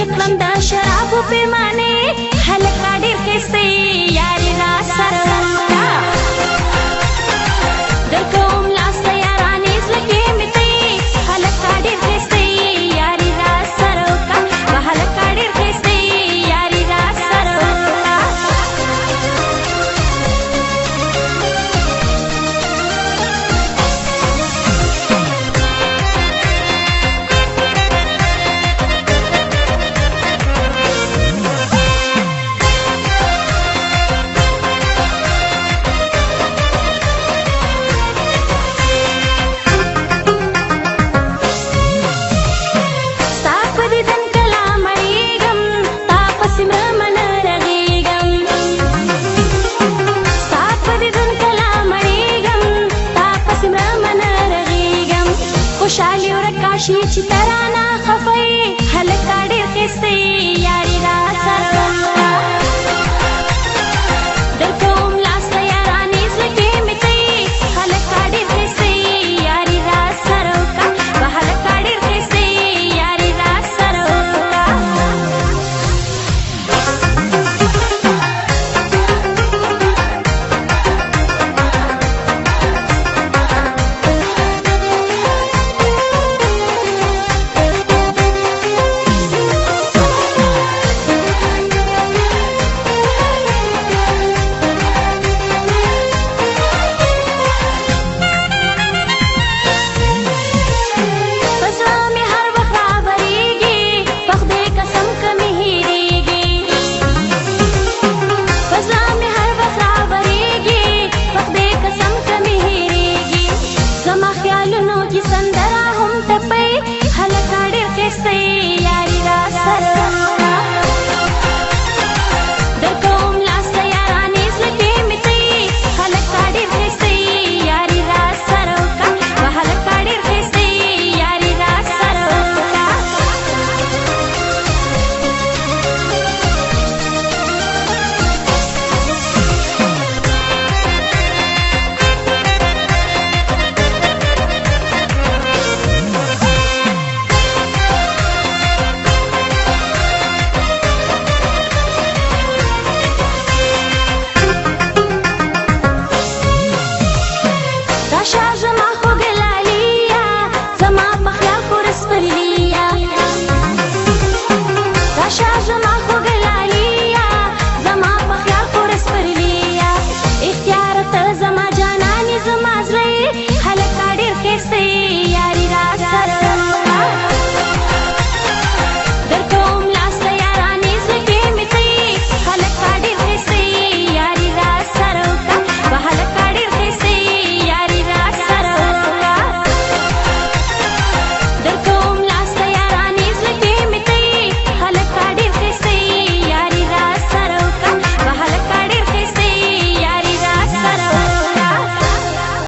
شکلم د شرابو پیمانه هلکا ډېر ښایسته یاري را سره وستا در کوم لاس ته یارانې زړه کې مې ته هلکا ډېر ښایسته یاري را سره وکړه هلکا ډېر ښایسته یاري را سره وکړه خوشحالي ورکه شي چې ترانه خفه یې هلکه ډېر ښایسته یاري را سره